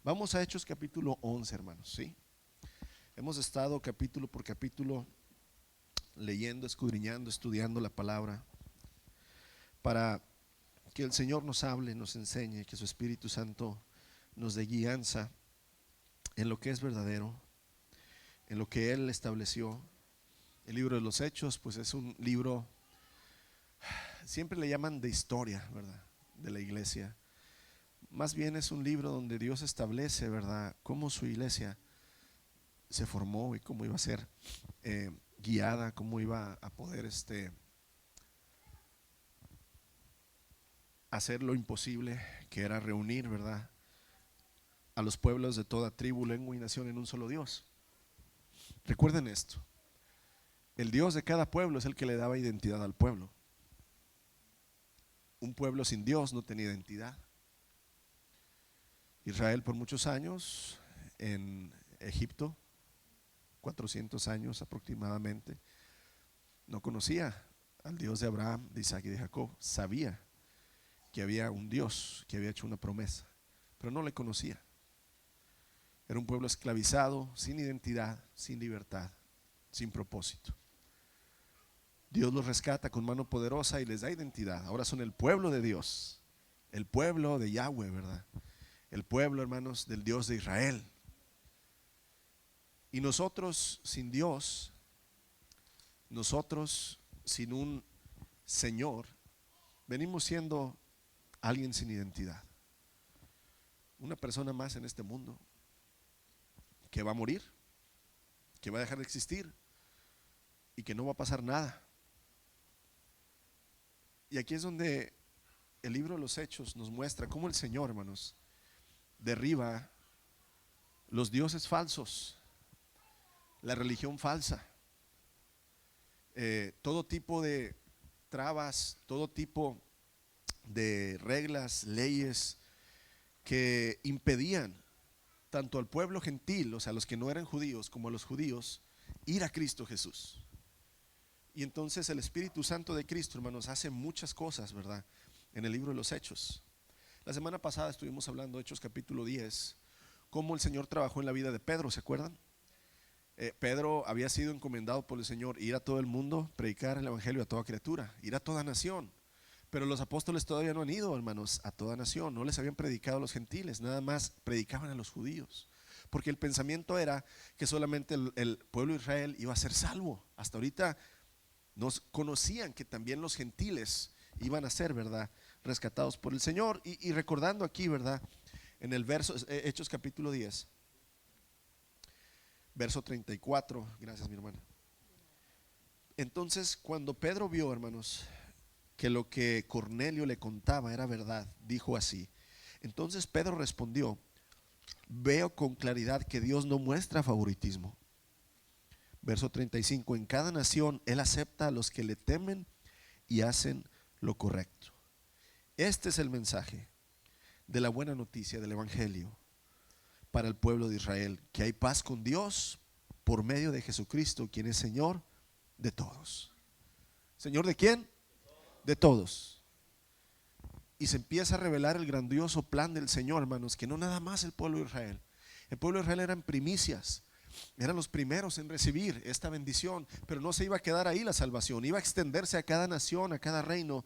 Vamos a Hechos capítulo 11, hermanos, ¿sí? Hemos estado capítulo por capítulo leyendo, escudriñando, estudiando la palabra para que el Señor nos hable, nos enseñe, que su Espíritu Santo nos dé guianza en lo que es verdadero, en lo que Él estableció. El libro de los Hechos, pues es un libro, siempre le llaman de historia, ¿verdad? De la iglesia. Más bien es un libro donde Dios establece, ¿verdad?, cómo su iglesia se formó y cómo iba a ser guiada, cómo iba a poder hacer lo imposible, que era reunir, ¿verdad?, a los pueblos de toda tribu, lengua y nación en un solo Dios. Recuerden esto: el Dios de cada pueblo es el que le daba identidad al pueblo. Un pueblo sin Dios no tenía identidad. Israel por muchos años en Egipto, 400 años aproximadamente, no conocía al Dios de Abraham, de Isaac y de Jacob. Sabía que había un Dios que había hecho una promesa, pero no le conocía. Era un pueblo esclavizado, sin identidad, sin libertad, sin propósito. Dios los rescata con mano poderosa y les da identidad. Ahora son el pueblo de Dios, el pueblo de Yahweh, ¿verdad? El pueblo, hermanos, del Dios de Israel. Y nosotros sin Dios, nosotros sin un Señor, venimos siendo alguien sin identidad. Una persona más en este mundo que va a morir, que va a dejar de existir y que no va a pasar nada. Y aquí es donde el libro de los Hechos nos muestra cómo el Señor, hermanos, derriba los dioses falsos, la religión falsa, todo tipo de trabas, todo tipo de reglas, leyes que impedían tanto al pueblo gentil, o sea, a los que no eran judíos, como a los judíos, ir a Cristo Jesús. Y entonces el Espíritu Santo de Cristo, hermanos, hace muchas cosas, ¿verdad?, en el libro de los Hechos. La semana pasada estuvimos hablando, Hechos capítulo 10, cómo el Señor trabajó en la vida de Pedro, ¿se acuerdan? Pedro había sido encomendado por el Señor ir a todo el mundo, predicar el evangelio a toda criatura, ir a toda nación. Pero los apóstoles todavía no han ido, hermanos, a toda nación. No les habían predicado a los gentiles, nada más predicaban a los judíos, porque el pensamiento era que solamente el pueblo de Israel iba a ser salvo. Hasta ahorita nos conocían que también los gentiles iban a ser, ¿verdad?, rescatados por el Señor. Y recordando aquí, ¿verdad?, en el verso, Hechos capítulo 10, verso 34, gracias mi hermana. Entonces cuando Pedro vio, hermanos, que lo que Cornelio le contaba era verdad, dijo así: entonces Pedro respondió: veo con claridad que Dios no muestra favoritismo. Verso 35, en cada nación Él acepta a los que le temen y hacen lo correcto. Este es el mensaje de la buena noticia del evangelio para el pueblo de Israel, que hay paz con Dios por medio de Jesucristo, quien es Señor de todos. ¿Señor de quién? De todos. Y se empieza a revelar el grandioso plan del Señor, hermanos, que no nada más el pueblo de Israel. El pueblo de Israel eran primicias, eran los primeros en recibir esta bendición, pero no se iba a quedar ahí la salvación, iba a extenderse a cada nación, a cada reino.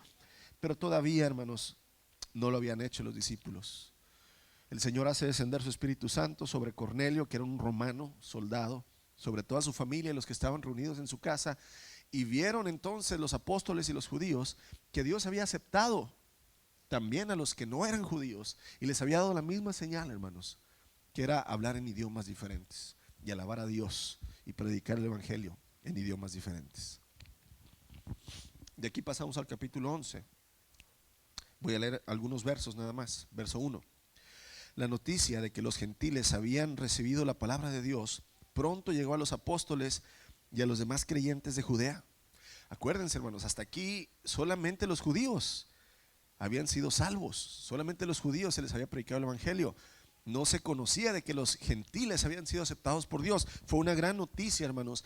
Pero todavía, hermanos, no lo habían hecho los discípulos. El Señor hace descender su Espíritu Santo sobre Cornelio, que era un romano soldado, sobre toda su familia y los que estaban reunidos en su casa. Y vieron entonces los apóstoles y los judíos que Dios había aceptado también a los que no eran judíos, y les había dado la misma señal, hermanos, que era hablar en idiomas diferentes y alabar a Dios y predicar el evangelio en idiomas diferentes. De aquí pasamos al capítulo 11. Voy a leer algunos versos nada más. Verso 1: la noticia de que los gentiles habían recibido la palabra de Dios pronto llegó a los apóstoles y a los demás creyentes de Judea. Acuérdense, hermanos, hasta aquí solamente los judíos habían sido salvos, solamente los judíos se les había predicado el evangelio. No se conocía de que los gentiles habían sido aceptados por Dios. Fue una gran noticia, hermanos,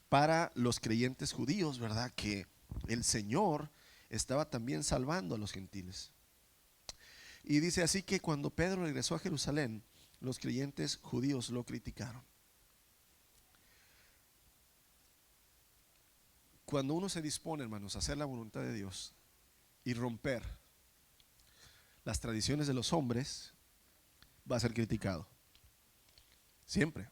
para los creyentes judíos, ¿verdad?, que el Señor estaba también salvando a los gentiles. Y dice así: que cuando Pedro regresó a Jerusalén, los creyentes judíos lo criticaron. Cuando uno se dispone, hermanos, a hacer la voluntad de Dios y romper las tradiciones de los hombres, va a ser criticado. Siempre.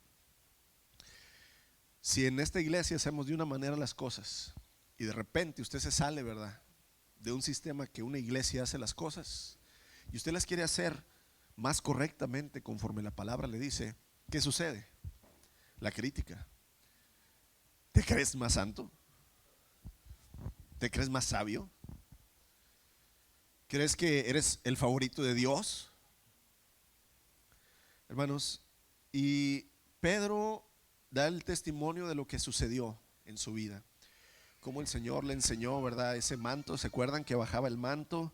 Si en esta iglesia hacemos de una manera las cosas y de repente usted se sale, ¿verdad?, de un sistema que una iglesia hace las cosas y usted las quiere hacer más correctamente conforme la palabra le dice, ¿qué sucede? La crítica. ¿Te crees más santo? ¿Te crees más sabio? ¿Crees que eres el favorito de Dios? Hermanos, y Pedro da el testimonio de lo que sucedió en su vida. Cómo el Señor le enseñó, ¿verdad?, ese manto. ¿Se acuerdan que bajaba el manto?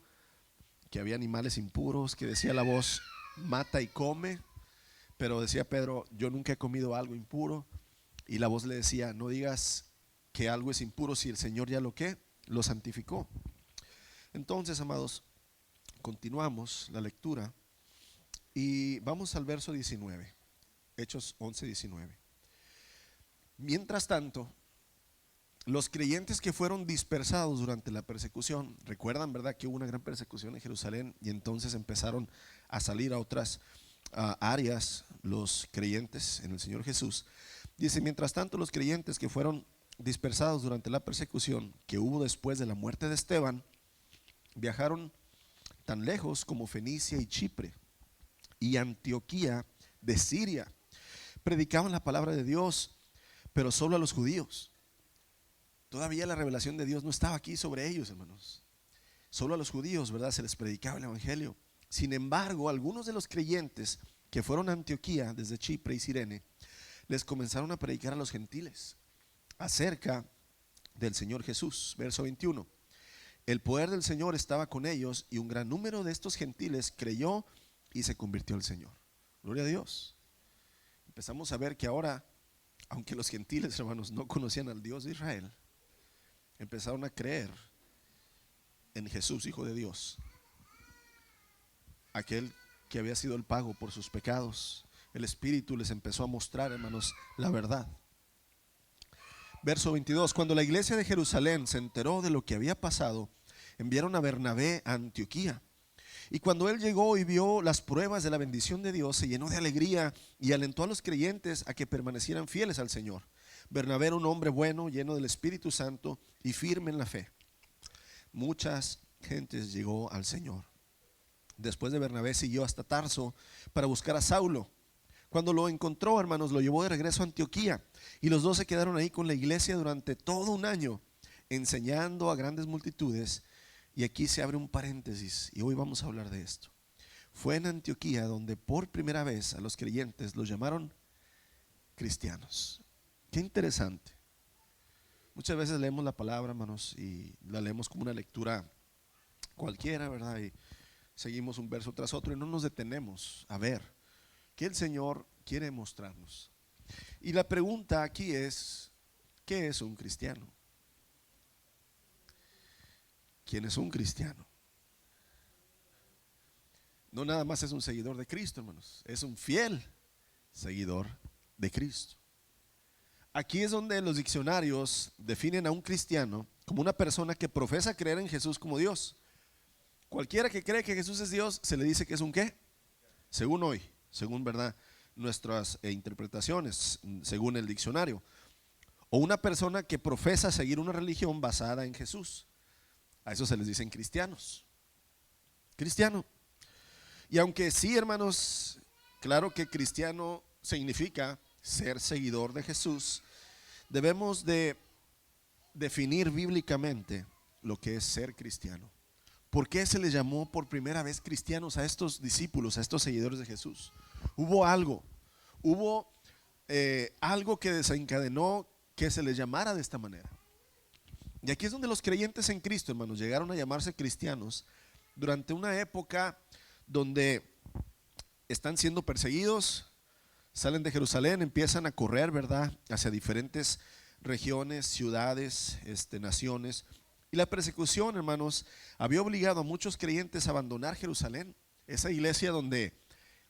Que había animales impuros, que decía la voz, mata y come. Pero decía Pedro, yo nunca he comido algo impuro. Y la voz le decía, no digas que algo es impuro si el Señor ya lo santificó. Entonces, amados, continuamos la lectura y vamos al verso 19, Hechos 11, 19. Mientras tanto, los creyentes que fueron dispersados durante la persecución, recuerdan, ¿verdad?, que hubo una gran persecución en Jerusalén y entonces empezaron a salir a otras áreas los creyentes en el Señor Jesús. Dice, mientras tanto los creyentes que fueron dispersados durante la persecución que hubo después de la muerte de Esteban, viajaron tan lejos como Fenicia y Chipre y Antioquía de Siria. Predicaban la palabra de Dios, pero solo a los judíos. Todavía la revelación de Dios no estaba aquí sobre ellos, hermanos. Solo a los judíos, ¿verdad?, se les predicaba el evangelio. Sin embargo, algunos de los creyentes que fueron a Antioquía desde Chipre y Cirene les comenzaron a predicar a los gentiles acerca del Señor Jesús. Verso 21. El poder del Señor estaba con ellos y un gran número de estos gentiles creyó y se convirtió al Señor. Gloria a Dios. Empezamos a ver que ahora, aunque los gentiles, hermanos, no conocían al Dios de Israel, empezaron a creer en Jesús, Hijo de Dios, aquel que había sido el pago por sus pecados. El Espíritu les empezó a mostrar, hermanos, la verdad. Verso 22. Cuando la iglesia de Jerusalén se enteró de lo que había pasado, enviaron a Bernabé a Antioquía. Y cuando él llegó y vio las pruebas de la bendición de Dios, se llenó de alegría y alentó a los creyentes a que permanecieran fieles al Señor. Bernabé era un hombre bueno, lleno del Espíritu Santo y firme en la fe. Muchas gentes llegó al Señor. Después de Bernabé siguió hasta Tarso para buscar a Saulo. Cuando lo encontró, hermanos, lo llevó de regreso a Antioquía y los dos se quedaron ahí con la iglesia durante todo un año, enseñando a grandes multitudes. Y aquí se abre un paréntesis y hoy vamos a hablar de esto. Fue en Antioquía donde por primera vez a los creyentes los llamaron cristianos. Qué interesante. Muchas veces leemos la palabra, hermanos, y la leemos como una lectura cualquiera, ¿verdad? Y seguimos un verso tras otro y no nos detenemos a ver qué el Señor quiere mostrarnos. Y la pregunta aquí es, ¿qué es un cristiano? ¿Quién es un cristiano? No nada más es un seguidor de Cristo, hermanos, es un fiel seguidor de Cristo. Aquí es donde los diccionarios definen a un cristiano como una persona que profesa creer en Jesús como Dios. Cualquiera que cree que Jesús es Dios, se le dice que es un ¿qué? Según hoy, según, ¿verdad?, nuestras interpretaciones, según el diccionario. O una persona que profesa seguir una religión basada en Jesús. A eso se les dicen cristianos. Cristiano. Y aunque sí, hermanos, claro que cristiano significa ser seguidor de Jesús, debemos de definir bíblicamente lo que es ser cristiano. ¿Por qué se les llamó por primera vez cristianos a estos discípulos, a estos seguidores de Jesús? Hubo algo que desencadenó que se les llamara de esta manera. Y aquí es donde los creyentes en Cristo, hermanos, llegaron a llamarse cristianos durante una época donde están siendo perseguidos, salen de Jerusalén, empiezan a correr, ¿verdad?, hacia diferentes regiones, ciudades, naciones. Y la persecución, hermanos, había obligado a muchos creyentes a abandonar Jerusalén, esa iglesia donde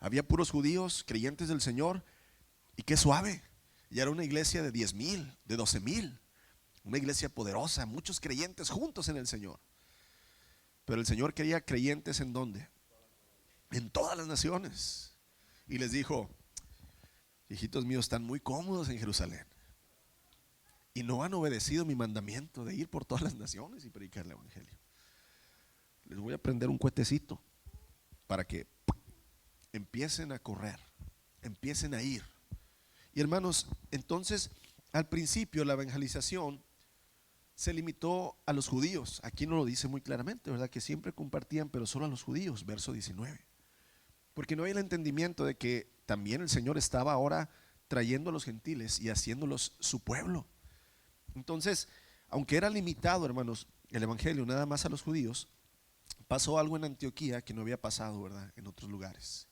Había puros judíos, creyentes del Señor, y qué suave. Ya era una iglesia de 10,000, de 12,000, una iglesia poderosa, muchos creyentes juntos en el Señor. Pero el Señor quería creyentes ¿en dónde? En todas las naciones. Y les dijo: hijitos míos, están muy cómodos en Jerusalén y no han obedecido mi mandamiento de ir por todas las naciones y predicar el evangelio. Les voy a prender un cuetecito para que empiecen a correr, empiecen a ir. Y hermanos, entonces al principio la evangelización se limitó a los judíos. Aquí no lo dice muy claramente, ¿verdad? Que siempre compartían, pero solo a los judíos, verso 19. Porque no hay el entendimiento de que también el Señor estaba ahora trayendo a los gentiles y haciéndolos su pueblo. Entonces, aunque era limitado, hermanos, el evangelio nada más a los judíos, pasó algo en Antioquía que no había pasado, ¿verdad?, en otros lugares.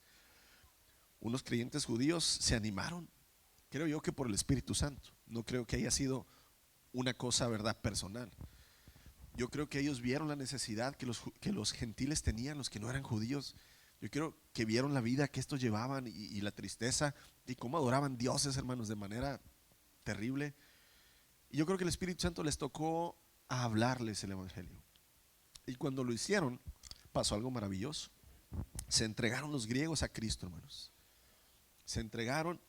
Unos creyentes judíos se animaron, creo yo que por el Espíritu Santo. No creo que haya sido una cosa, ¿verdad?, personal. Yo creo que ellos vieron la necesidad que los gentiles tenían, los que no eran judíos. Yo creo que vieron la vida que estos llevaban y la tristeza y cómo adoraban dioses, hermanos, de manera terrible. Y yo creo que el Espíritu Santo les tocó a hablarles el evangelio. Y cuando lo hicieron, pasó algo maravilloso. Se entregaron los griegos a Cristo, hermanos. Se entregaron,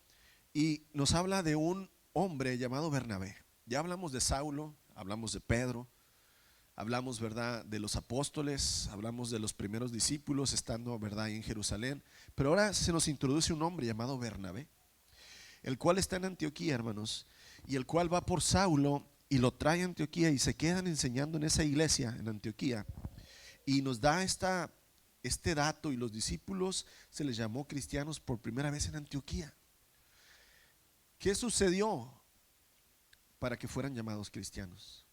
y nos habla de un hombre llamado Bernabé. Ya hablamos de Saulo, hablamos de Pedro, hablamos, ¿verdad?, de los apóstoles, hablamos de los primeros discípulos estando, ¿verdad?, ahí en Jerusalén. Pero ahora se nos introduce un hombre llamado Bernabé, el cual está en Antioquía, hermanos, y el cual va por Saulo y lo trae a Antioquía, y se quedan enseñando en esa iglesia en Antioquía, y nos da este dato, y los discípulos se les llamó cristianos por primera vez en Antioquía. ¿Qué sucedió para que fueran llamados cristianos?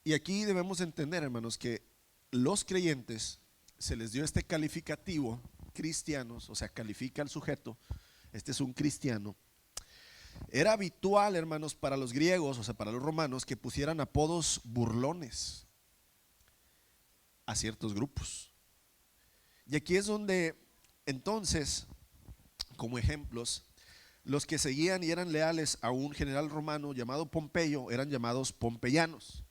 Y aquí debemos entender, hermanos, que los creyentes se les dio este calificativo, cristianos, o sea, califica al sujeto, este es un cristiano. Era habitual, hermanos, para los griegos, o sea, para los romanos, que pusieran apodos burlones a ciertos grupos. Y aquí es donde, entonces, como ejemplos, los que seguían y eran leales a un general romano llamado Pompeyo eran llamados pompeyanos.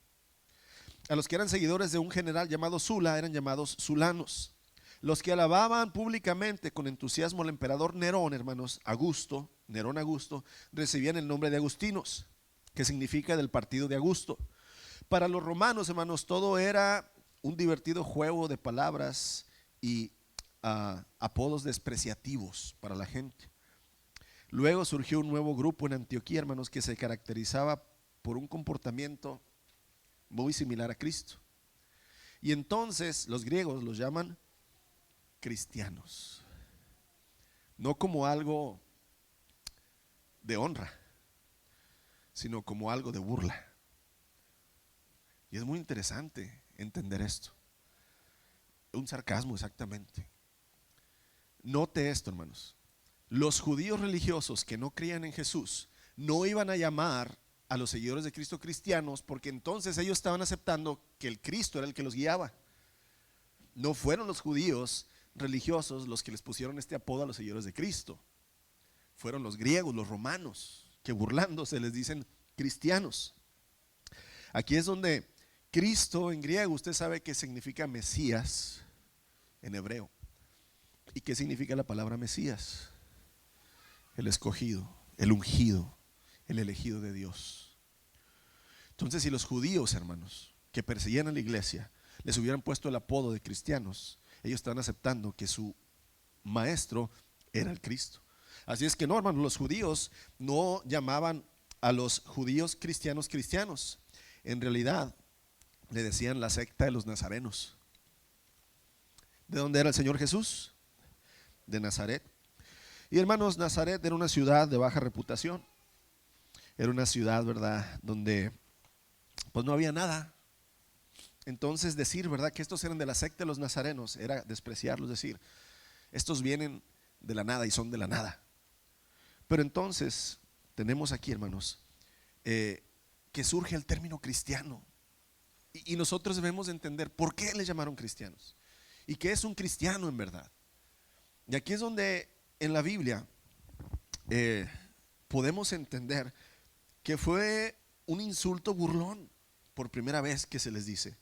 A los que eran seguidores de un general llamado Sula eran llamados sulanos. Los que alababan públicamente con entusiasmo al emperador Nerón, hermanos, Nerón Augusto, recibían el nombre de agustinos, que significa del partido de Augusto. Para los romanos, hermanos, todo era un divertido juego de palabras y apodos despreciativos para la gente. Luego surgió un nuevo grupo en Antioquía, hermanos, que se caracterizaba por un comportamiento muy similar a Cristo. Y entonces los griegos los llaman cristianos, no como algo de honra, sino como algo de burla. Y es muy interesante entender esto. Un sarcasmo, exactamente. Note esto, hermanos. Los judíos religiosos que no creían en Jesús no iban a llamar a los seguidores de Cristo cristianos, porque entonces ellos estaban aceptando que el Cristo era el que los guiaba. No fueron los judíos religiosos los que les pusieron este apodo a los seguidores de Cristo. Fueron los griegos, los romanos, que burlándose les dicen cristianos. Aquí es donde Cristo en griego, usted sabe que significa Mesías en hebreo. ¿Y qué significa la palabra Mesías? El escogido, el ungido, el elegido de Dios. Entonces, si los judíos, hermanos, que perseguían a la iglesia, les hubieran puesto el apodo de cristianos, ellos estaban aceptando que su maestro era el Cristo. Así es que no, hermanos, los judíos no llamaban a los judíos cristianos cristianos. En realidad le decían la secta de los nazarenos. ¿De dónde era el Señor Jesús? De Nazaret. Y hermanos, Nazaret era una ciudad de baja reputación. Era una ciudad, ¿verdad?, donde pues no había nada. Entonces decir, ¿verdad?, que estos eran de la secta de los nazarenos era despreciarlos, decir, estos vienen de la nada y son de la nada. Pero entonces tenemos aquí, hermanos, que surge el término cristiano. Y nosotros debemos entender por qué les llamaron cristianos y qué es un cristiano en verdad. Y aquí es donde en la Biblia eh, podemos entender que fue un insulto burlón por primera vez que se les dice.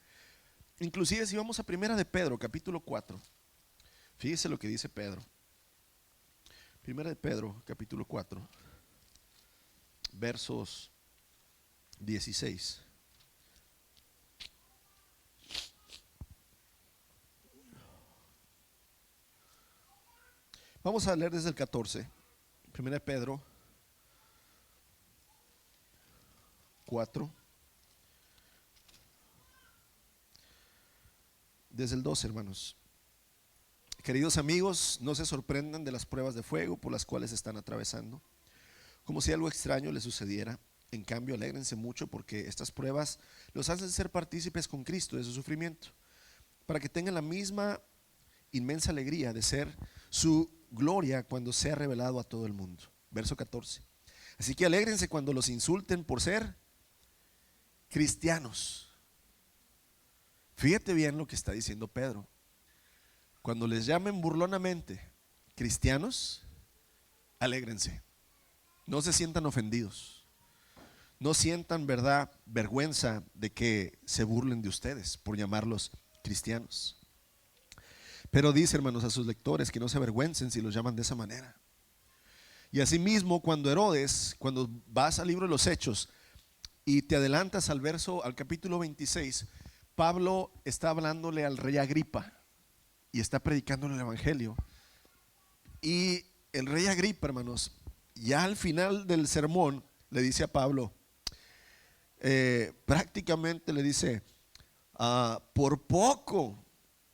Inclusive si vamos a Primera de Pedro, capítulo 4, fíjese lo que dice Pedro. Primera de Pedro, capítulo 4, versos 16. Vamos a leer desde el 14. Primera de Pedro 4, desde el 12, hermanos. Queridos amigos, no se sorprendan de las pruebas de fuego por las cuales están atravesando, como si algo extraño les sucediera. En cambio, alégrense mucho porque estas pruebas los hacen ser partícipes con Cristo de su sufrimiento, para que tengan la misma inmensa alegría de ser su gloria cuando sea revelado a todo el mundo. Verso 14. Así que alégrense cuando los insulten por ser cristianos. Fíjate bien lo que está diciendo Pedro. Cuando les llamen burlonamente cristianos, alégrense. No se sientan ofendidos. No sientan, verdad, vergüenza de que se burlen de ustedes por llamarlos cristianos. Pero dice, hermanos, a sus lectores que no se avergüencen si los llaman de esa manera. Y asimismo, cuando Herodes, cuando vas al libro de los Hechos y te adelantas al capítulo 26, Pablo está hablándole al rey Agripa y está predicándole el evangelio. Y el rey Agripa, hermanos, ya al final del sermón le dice a Pablo, prácticamente le dice, por poco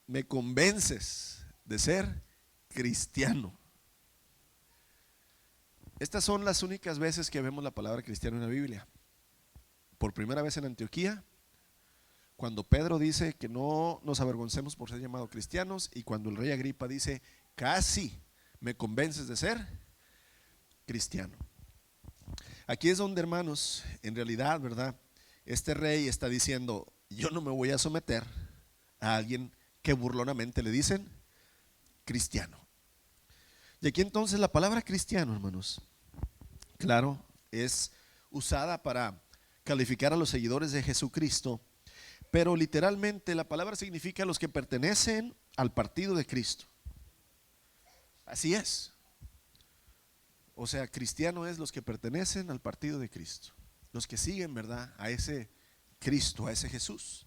me convences de ser cristiano. Estas son las únicas veces que vemos la palabra cristiano en la Biblia. Por primera vez en Antioquía, cuando Pedro dice que no nos avergoncemos por ser llamados cristianos, y cuando el rey Agripa dice, casi me convences de ser cristiano. Aquí es donde, hermanos, en realidad, ¿verdad? Este rey está diciendo, yo no me voy a someter a alguien que burlonamente le dicen cristiano. Y aquí entonces la palabra cristiano, hermanos, claro, es usada para calificar a los seguidores de Jesucristo, pero literalmente la palabra significa los que pertenecen al partido de Cristo. Así es. O sea, cristiano es los que pertenecen al partido de Cristo, los que siguen, ¿verdad?, a ese Cristo, a ese Jesús.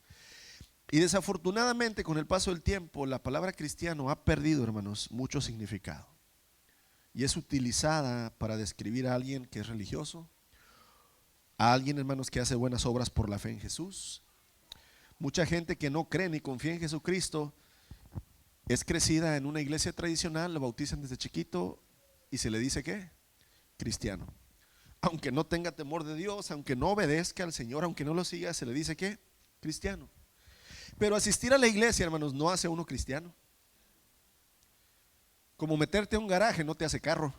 Y desafortunadamente, con el paso del tiempo, la palabra cristiano ha perdido, hermanos, mucho significado. Y es utilizada para describir a alguien que es religioso, a alguien, hermanos, que hace buenas obras por la fe en Jesús. Mucha gente que no cree ni confía en Jesucristo es crecida en una iglesia tradicional, lo bautizan desde chiquito y se le dice ¿qué? Cristiano. Aunque no tenga temor de Dios, aunque no obedezca al Señor, aunque no lo siga, se le dice ¿qué? Cristiano. Pero asistir a la iglesia, hermanos, no hace a uno cristiano. Como meterte a un garaje no te hace carro.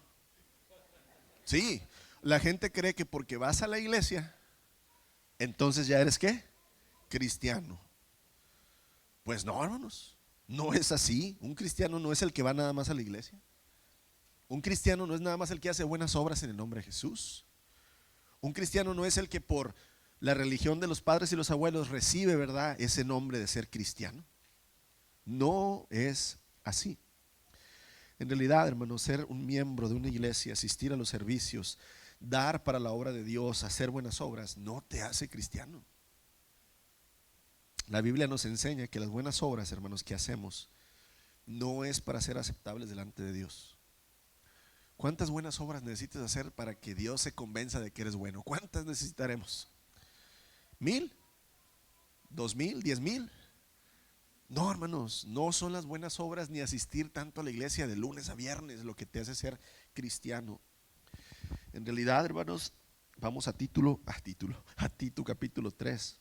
Sí, la gente cree que porque vas a la iglesia, entonces ya eres ¿qué? Cristiano. Pues no, hermanos, no es así. Un cristiano no es el que va nada más a la iglesia. Un cristiano no es nada más el que hace buenas obras en el nombre de Jesús. Un cristiano no es el que por la religión de los padres y los abuelos recibe, ¿verdad?, ese nombre de ser cristiano. No es así. En realidad, hermanos, ser un miembro de una iglesia, asistir a los servicios, dar para la obra de Dios, hacer buenas obras, no te hace cristiano. La Biblia nos enseña que las buenas obras, hermanos, que hacemos no es para ser aceptables delante de Dios. ¿Cuántas buenas obras necesitas hacer para que Dios se convenza de que eres bueno? ¿Cuántas necesitaremos? ¿1000? ¿2000? ¿10,000? No, hermanos, no son las buenas obras ni asistir tanto a la iglesia de lunes a viernes lo que te hace ser cristiano. En realidad, hermanos, vamos a Tito capítulo 3.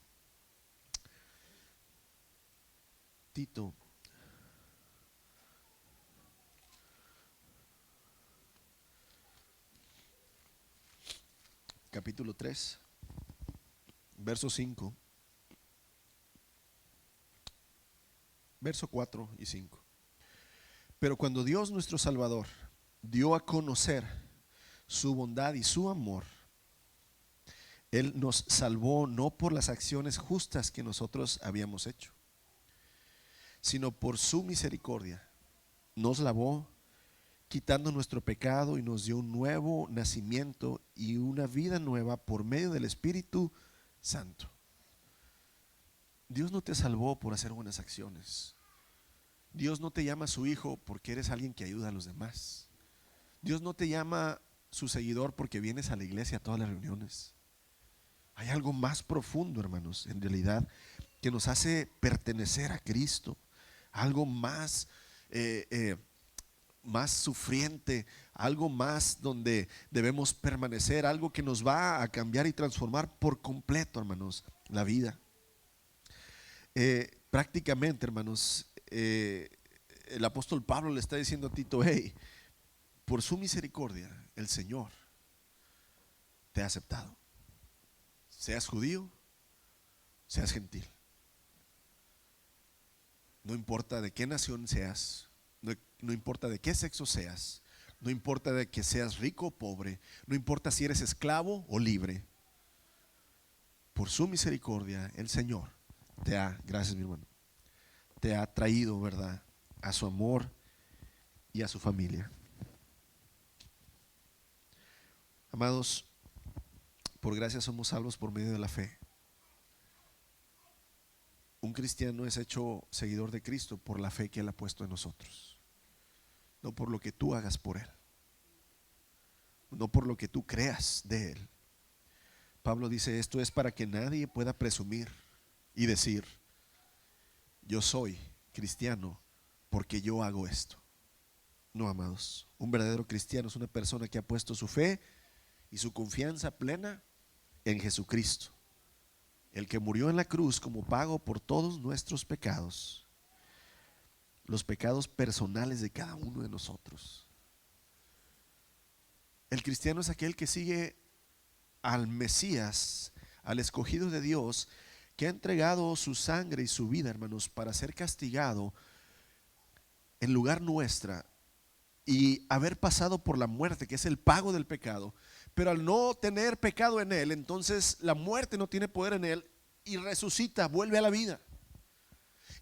Tito capítulo 3, verso 5, verso 4 y 5. Pero cuando Dios nuestro Salvador dio a conocer su bondad y su amor, Él nos salvó no por las acciones justas que nosotros habíamos hecho, sino por su misericordia. Nos lavó quitando nuestro pecado y nos dio un nuevo nacimiento y una vida nueva por medio del Espíritu Santo. Dios no te salvó por hacer buenas acciones. Dios no te llama a su hijo porque eres alguien que ayuda a los demás. Dios no te llama su seguidor porque vienes a la iglesia a todas las reuniones. Hay algo más profundo, hermanos, en realidad, que nos hace pertenecer a Cristo. Algo más más sufriente, algo más donde debemos permanecer, algo que nos va a cambiar y transformar por completo, hermanos, la vida. Prácticamente, hermanos, el apóstol Pablo le está diciendo a Tito: hey, por su misericordia el Señor te ha aceptado, seas judío, seas gentil, no importa de qué nación seas, no importa de qué sexo seas, no importa de que seas rico o pobre, no importa si eres esclavo o libre, por su misericordia el Señor te ha, gracias mi hermano, te ha traído, ¿verdad?, a su amor y a su familia. Amados, por gracia somos salvos por medio de la fe. Un cristiano es hecho seguidor de Cristo por la fe que Él ha puesto en nosotros, no por lo que tú hagas por Él, no por lo que tú creas de Él. Pablo dice: esto es para que nadie pueda presumir y decir: yo soy cristiano porque yo hago esto. No, amados, un verdadero cristiano es una persona que ha puesto su fe y su confianza plena en Jesucristo, el que murió en la cruz como pago por todos nuestros pecados, los pecados personales de cada uno de nosotros. El cristiano es aquel que sigue al Mesías, al escogido de Dios, que ha entregado su sangre y su vida, hermanos, para ser castigado en lugar nuestra y haber pasado por la muerte, que es el pago del pecado. Pero al no tener pecado en Él, entonces la muerte no tiene poder en Él y resucita, vuelve a la vida.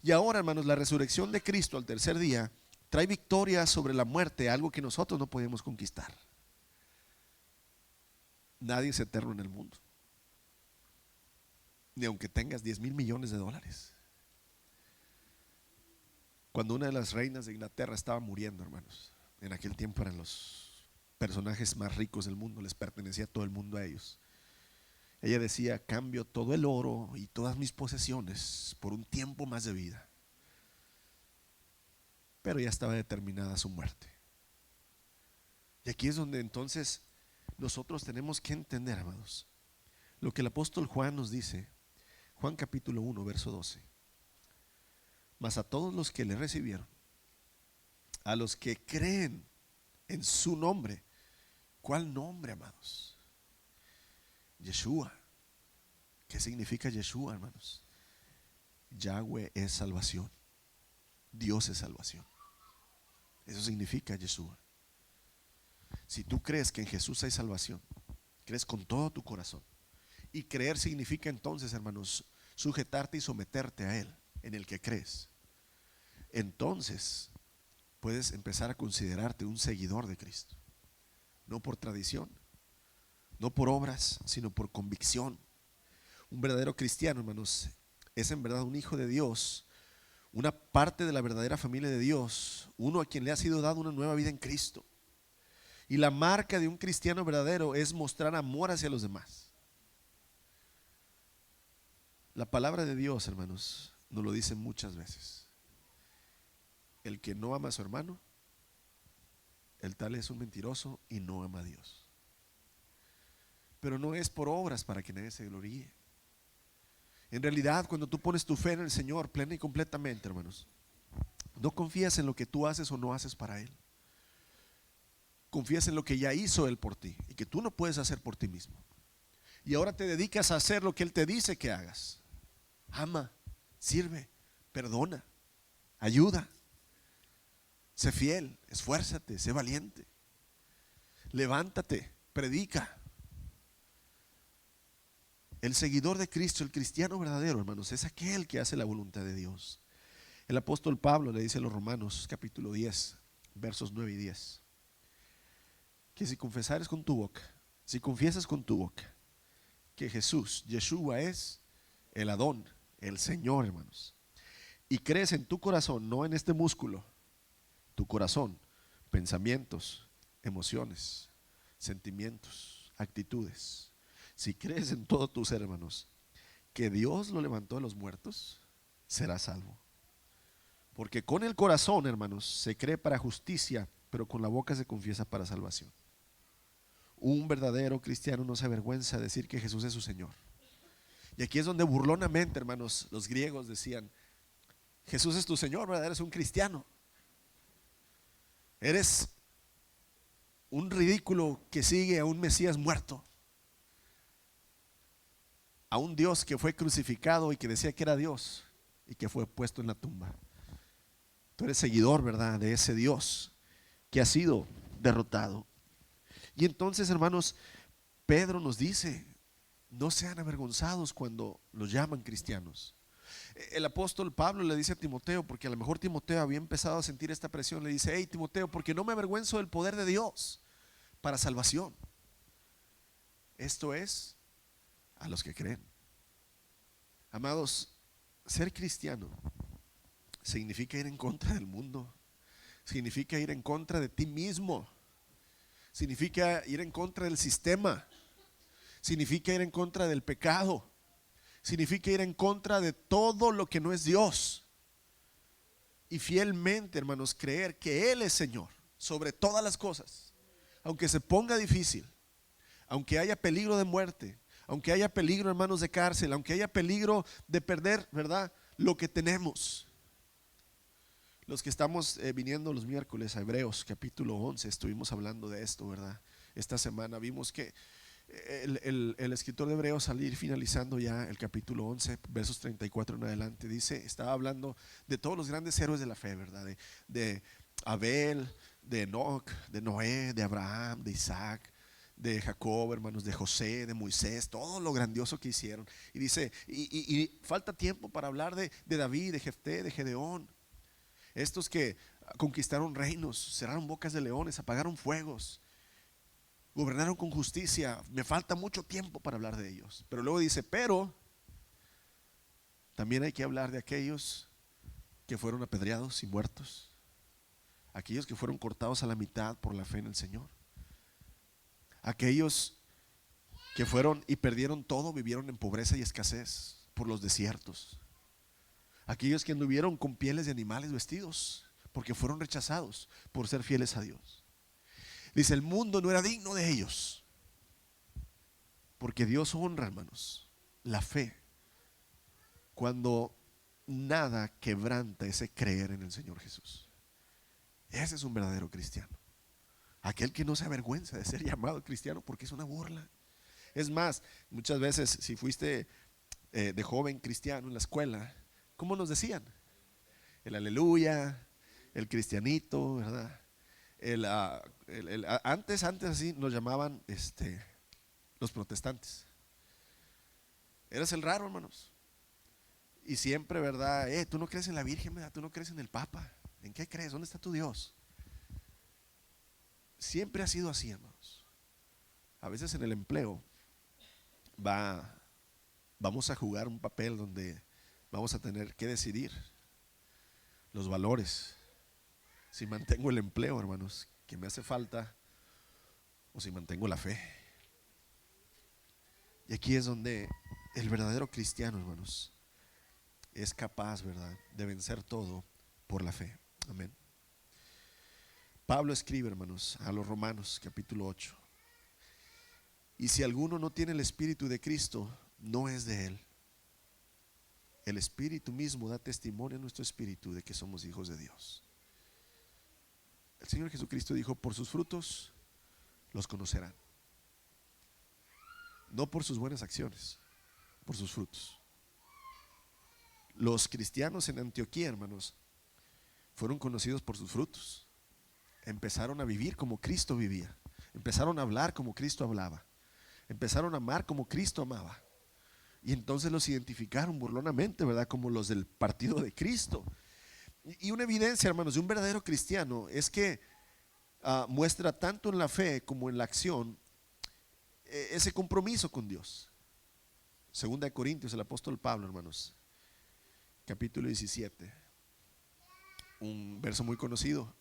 Y ahora, hermanos, la resurrección de Cristo al tercer día trae victoria sobre la muerte, algo que nosotros no podemos conquistar. Nadie es eterno en el mundo, ni aunque tengas 10,000 millones de dólares. Cuando una de las reinas de Inglaterra estaba muriendo, hermanos, en aquel tiempo eran los personajes más ricos del mundo, les pertenecía todo el mundo a ellos. Ella decía: cambio todo el oro y todas mis posesiones por un tiempo más de vida. Pero ya estaba determinada su muerte. Y aquí es donde entonces nosotros tenemos que entender, amados, lo que el apóstol Juan nos dice. Juan capítulo 1, verso 12. Mas a todos los que le recibieron, a los que creen en su nombre. ¿Cuál nombre, amados? Yeshua. ¿Qué significa Yeshua, hermanos? Yahweh es salvación, Dios es salvación. Eso significa Yeshua. Si tú crees que en Jesús hay salvación, crees con todo tu corazón, y creer significa entonces, hermanos, sujetarte y someterte a Él, en el que crees, entonces puedes empezar a considerarte un seguidor de Cristo. No por tradición, no por obras, sino por convicción. Un verdadero cristiano, hermanos, es en verdad un hijo de Dios, una parte de la verdadera familia de Dios, uno a quien le ha sido dado una nueva vida en Cristo. Y la marca de un cristiano verdadero es mostrar amor hacia los demás. La palabra de Dios, hermanos, nos lo dice muchas veces: el que no ama a su hermano, el tal es un mentiroso y no ama a Dios. Pero no es por obras para que nadie se gloríe. En realidad, cuando tú pones tu fe en el Señor plena y completamente, hermanos, no confías en lo que tú haces o no haces para Él. Confías en lo que ya hizo Él por ti y que tú no puedes hacer por ti mismo. Y ahora te dedicas a hacer lo que Él te dice que hagas. Ama, sirve, perdona, ayuda. Sé fiel, esfuérzate, sé valiente. Levántate, predica. El seguidor de Cristo, el cristiano verdadero, hermanos, es aquel que hace la voluntad de Dios. El apóstol Pablo le dice a los Romanos, capítulo 10, versos 9 y 10, que si confesares con tu boca, si confiesas con tu boca que Jesús, Yeshua, es el Adón, el Señor, hermanos, y crees en tu corazón, no en este músculo, tu corazón, pensamientos, emociones, sentimientos, actitudes, si crees en todo tu ser, hermanos, que Dios lo levantó de los muertos, serás salvo. Porque con el corazón, hermanos, se cree para justicia, pero con la boca se confiesa para salvación. Un verdadero cristiano no se avergüenza de decir que Jesús es su Señor. Y aquí es donde burlonamente, hermanos, los griegos decían: Jesús es tu Señor, ¿verdad? Eres un cristiano. Eres un ridículo que sigue a un Mesías muerto, a un Dios que fue crucificado y que decía que era Dios y que fue puesto en la tumba. Tú eres seguidor, ¿verdad?, de ese Dios que ha sido derrotado. Y entonces, hermanos, Pedro nos dice: no sean avergonzados cuando los llaman cristianos. El apóstol Pablo le dice a Timoteo, porque a lo mejor Timoteo había empezado a sentir esta presión, le dice: hey Timoteo, porque no me avergüenzo del poder de Dios para salvación. Esto es a los que creen. Amados, ser cristiano significa ir en contra del mundo, significa ir en contra de ti mismo, significa ir en contra del sistema, significa ir en contra del pecado, significa ir en contra de todo lo que no es Dios. Y fielmente, hermanos, creer que Él es Señor sobre todas las cosas, aunque se ponga difícil, aunque haya peligro de muerte, aunque haya peligro, hermanos, de cárcel, aunque haya peligro de perder, ¿verdad?, lo que tenemos. Los que estamos viniendo los miércoles a Hebreos capítulo 11, estuvimos hablando de esto, ¿verdad? Esta semana vimos que el escritor de Hebreos, al ir finalizando ya el capítulo 11, versos 34 en adelante, dice, estaba hablando de todos los grandes héroes de la fe, ¿verdad? De Abel, de Enoc, de Noé, de Abraham, de Isaac, de Jacob, hermanos, de José, de Moisés, todo lo grandioso que hicieron. Y dice, y falta tiempo para hablar de David, de Jefté, de Gedeón. Estos que conquistaron reinos, cerraron bocas de leones, apagaron fuegos, gobernaron con justicia. Me falta mucho tiempo para hablar de ellos. Pero luego dice, pero también hay que hablar de aquellos que fueron apedreados y muertos, aquellos que fueron cortados a la mitad por la fe en el Señor, aquellos que fueron y perdieron todo, vivieron en pobreza y escasez por los desiertos, aquellos que anduvieron con pieles de animales vestidos porque fueron rechazados por ser fieles a Dios. Dice, el mundo no era digno de ellos, porque Dios honra, hermanos, la fe cuando nada quebranta ese creer en el Señor Jesús. Ese es un verdadero cristiano, aquel que no se avergüenza de ser llamado cristiano, porque es una burla. Es más, muchas veces si fuiste de joven cristiano en la escuela, ¿cómo nos decían? El aleluya, el cristianito, ¿verdad? Antes así nos llamaban los protestantes. Eras el raro, hermanos. Y siempre, ¿verdad? Tú no crees en la Virgen, ¿verdad? Tú no crees en el Papa. ¿En qué crees? ¿Dónde está tu Dios? Siempre ha sido así, hermanos. A veces en el empleo vamos a jugar un papel donde vamos a tener que decidir los valores. Si mantengo el empleo, hermanos, que me hace falta, o si mantengo la fe. Y aquí es donde el verdadero cristiano, hermanos, es capaz, ¿verdad?, de vencer todo por la fe. Amén. Pablo escribe, hermanos, a los Romanos capítulo 8. Y si alguno no tiene el Espíritu de Cristo, no es de él. El Espíritu mismo da testimonio a nuestro espíritu de que somos hijos de Dios. El Señor Jesucristo dijo, por sus frutos los conocerán. No por sus buenas acciones, por sus frutos. Los cristianos en Antioquía, hermanos, fueron conocidos por sus frutos. empezaron a vivir como Cristo vivía, empezaron a hablar como Cristo hablaba, empezaron a amar como Cristo amaba. Y entonces los identificaron burlonamente, ¿verdad? Como los del partido de Cristo. Y una evidencia, hermanos, de un verdadero cristiano es que muestra tanto en la fe como en la acción ese compromiso con Dios. Segunda de Corintios, el apóstol Pablo, hermanos, capítulo 17, un verso muy conocido.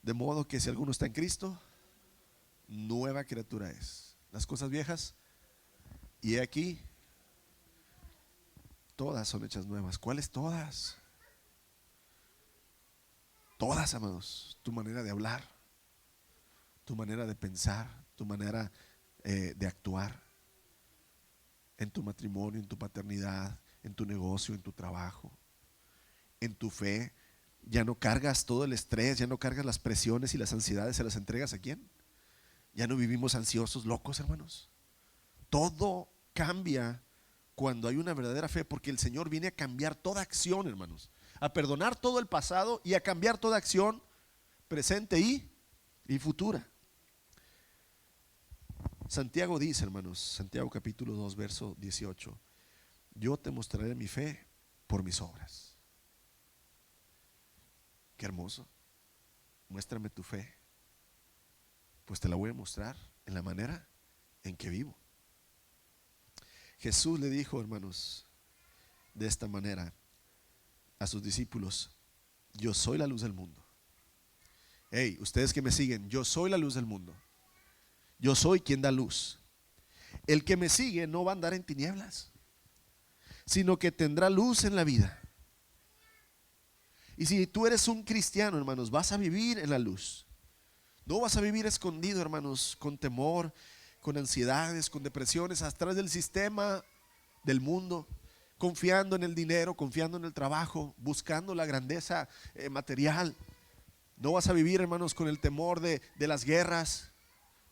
De modo que si alguno está en Cristo, nueva criatura es. Las cosas viejas, y he aquí, todas son hechas nuevas. ¿Cuáles todas? Todas, amados. Tu manera de hablar, tu manera de pensar, tu manera de actuar, en tu matrimonio, en tu paternidad, en tu negocio, en tu trabajo, en tu fe. Ya no cargas todo el estrés, ya no cargas las presiones y las ansiedades. ¿Se las entregas a quién? Ya no vivimos ansiosos, locos, hermanos. Todo cambia cuando hay una verdadera fe, porque el Señor viene a cambiar toda acción, hermanos, a perdonar todo el pasado y a cambiar toda acción presente y futura. Santiago dice, hermanos, Santiago capítulo 2, verso 18: yo te mostraré mi fe por mis obras. Qué hermoso. Muéstrame tu fe, pues te la voy a mostrar en la manera en que vivo. Jesús le dijo, hermanos, de esta manera a sus discípulos: yo soy la luz del mundo. Hey, ustedes que me siguen, yo soy la luz del mundo. Yo soy quien da luz. El que me sigue no va a andar en tinieblas, sino que tendrá luz en la vida. Y si tú eres un cristiano, hermanos, vas a vivir en la luz. No vas a vivir escondido, hermanos, con temor, con ansiedades, con depresiones, atrás del sistema del mundo, confiando en el dinero, confiando en el trabajo, buscando la grandeza material. No vas a vivir, hermanos, con el temor de las guerras.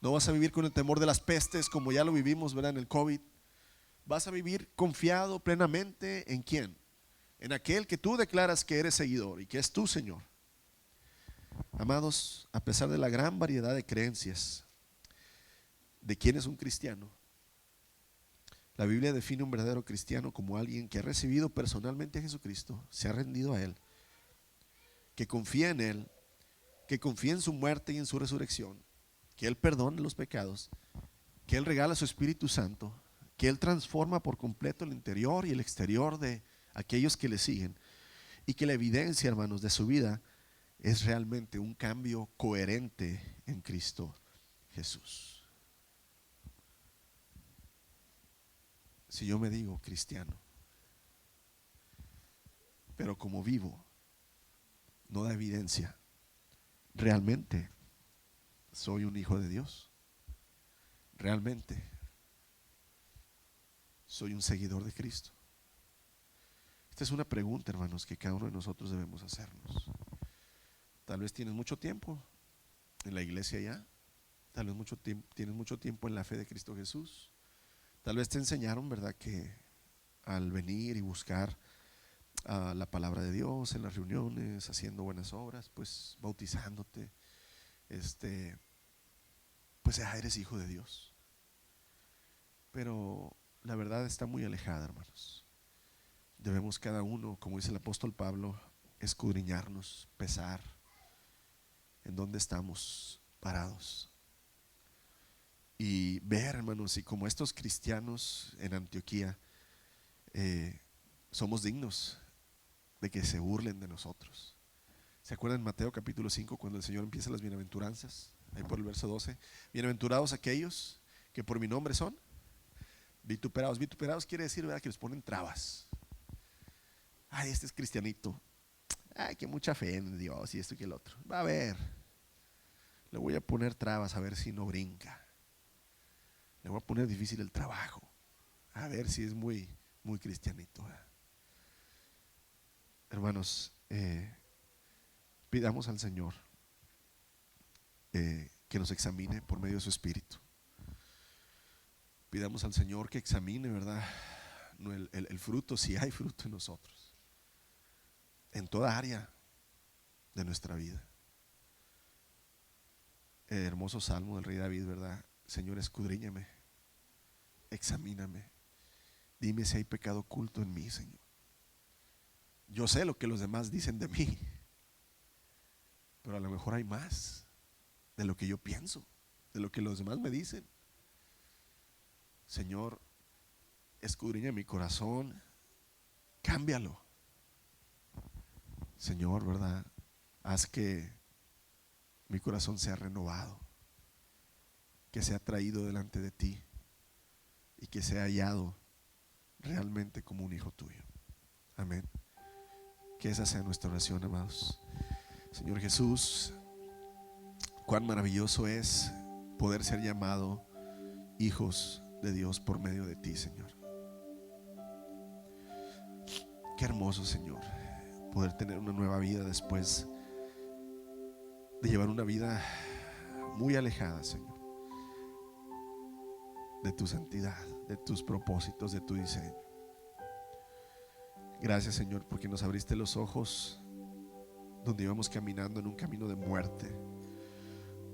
No vas a vivir con el temor de las pestes, como ya lo vivimos, ¿verdad?, en el COVID. Vas a vivir confiado plenamente ¿en quién? En aquel que tú declaras que eres seguidor y que es tu Señor. Amados, a pesar de la gran variedad de creencias de quién es un cristiano, la Biblia define un verdadero cristiano como alguien que ha recibido personalmente a Jesucristo, se ha rendido a Él, que confía en Él, que confía en su muerte y en su resurrección, que Él perdona los pecados, que Él regala su Espíritu Santo, que Él transforma por completo el interior y el exterior de aquellos que le siguen, y que la evidencia, hermanos, de su vida es realmente un cambio coherente en Cristo Jesús. Si yo me digo cristiano, pero como vivo no da evidencia, ¿realmente soy un hijo de Dios? ¿Realmente soy un seguidor de Cristo? Esta es una pregunta, hermanos, que cada uno de nosotros debemos hacernos. Tal vez tienes mucho tiempo en la iglesia ya, tal vez tienes mucho tiempo en la fe de Cristo Jesús. Tal vez te enseñaron, ¿verdad?, que al venir y buscar la palabra de Dios en las reuniones, haciendo buenas obras, pues bautizándote, pues ya eres hijo de Dios. Pero la verdad está muy alejada, hermanos. Debemos cada uno, como dice el apóstol Pablo, escudriñarnos, pesar en dónde estamos parados y ver, hermanos, y como estos cristianos en Antioquía somos dignos de que se burlen de nosotros. ¿Se acuerdan en Mateo capítulo 5 cuando el Señor empieza las bienaventuranzas? Ahí por el verso 12: bienaventurados aquellos que por mi nombre son vituperados. Vituperados quiere decir, ¿verdad?, que les ponen trabas. Ay, este es cristianito. Ay, que mucha fe en Dios y esto y que el otro. Va a ver, le voy a poner trabas a ver si no brinca. Le voy a poner difícil el trabajo, a ver si es muy, muy cristianito. Hermanos, pidamos al Señor que nos examine por medio de su Espíritu. Pidamos al Señor que examine, ¿verdad?, el fruto, si hay fruto en nosotros, en toda área de nuestra vida. hermoso salmo del rey David, ¿verdad? Señor, escudriñame, examíname, dime si hay pecado oculto en mí, Señor. Yo sé lo que los demás dicen de mí, pero a lo mejor hay más de lo que yo pienso, de lo que los demás me dicen. Señor, escudriña mi corazón, cámbialo. Señor, ¿verdad? Haz que mi corazón sea renovado, que sea traído delante de ti y que sea hallado realmente como un hijo tuyo. Amén. Que esa sea nuestra oración, amados. Señor Jesús, cuán maravilloso es poder ser llamado hijos de Dios por medio de ti, Señor. Qué hermoso, Señor, poder tener una nueva vida después de llevar una vida muy alejada, Señor, de tu santidad, de tus propósitos, de tu diseño. Gracias, Señor, porque nos abriste los ojos donde íbamos caminando en un camino de muerte,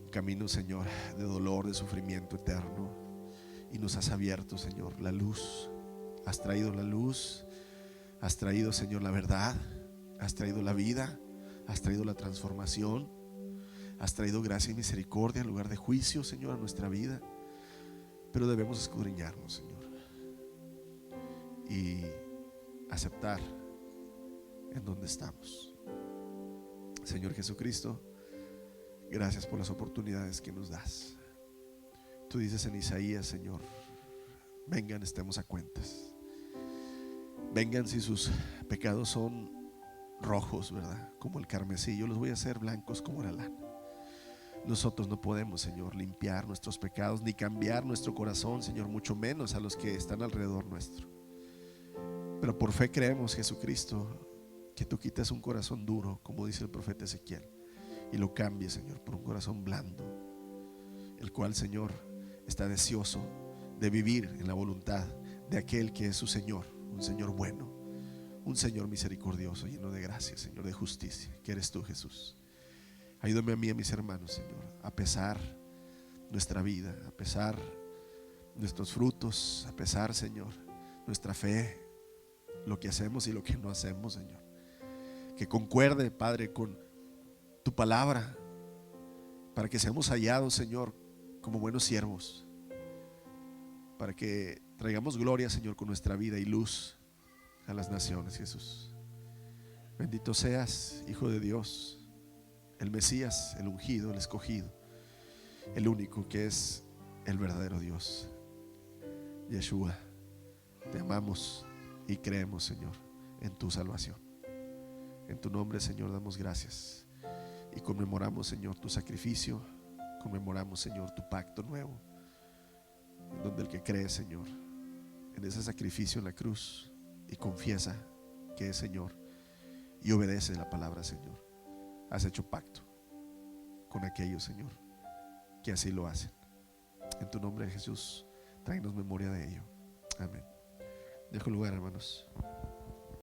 un camino, Señor, de dolor, de sufrimiento eterno, y nos has abierto, Señor, la luz. Has traído la luz, has traído, Señor, la verdad, has traído la vida, has traído la transformación, has traído gracia y misericordia en lugar de juicio, Señor, a nuestra vida. Pero debemos escudriñarnos, Señor, y aceptar en donde estamos. Señor Jesucristo, gracias por las oportunidades que nos das. Tú dices en Isaías, Señor, vengan, estemos a cuentas. Vengan si sus pecados son rojos, ¿verdad? Como el carmesí, yo los voy a hacer blancos como la lana. Nosotros no podemos, Señor, limpiar nuestros pecados ni cambiar nuestro corazón, Señor, mucho menos a los que están alrededor nuestro. Pero por fe creemos, Jesucristo, que tú quitas un corazón duro, como dice el profeta Ezequiel, y lo cambies, Señor, por un corazón blando, el cual, Señor, está deseoso de vivir en la voluntad de aquel que es su Señor, un Señor bueno, un Señor misericordioso, lleno de gracia, Señor, de justicia, que eres tú, Jesús. Ayúdame a mí y a mis hermanos, Señor, a pesar nuestra vida, a pesar nuestros frutos, a pesar, Señor, nuestra fe, lo que hacemos y lo que no hacemos, Señor. Que concuerde, Padre, con tu palabra, para que seamos hallados, Señor, como buenos siervos, para que traigamos gloria, Señor, con nuestra vida y luz a las naciones, Jesús. Bendito seas, Hijo de Dios, el Mesías, el ungido, el escogido, el único que es el verdadero Dios. Yeshua, te amamos y creemos, Señor, en tu salvación. En tu nombre, Señor, damos gracias y conmemoramos, Señor, tu sacrificio. Conmemoramos, Señor, tu pacto nuevo, en donde el que cree, Señor, en ese sacrificio en la cruz y confiesa que es Señor y obedece la palabra, Señor, has hecho pacto con aquellos, Señor, que así lo hacen. En tu nombre, Jesús, tráenos memoria de ello. Amén. Dejo lugar, hermanos.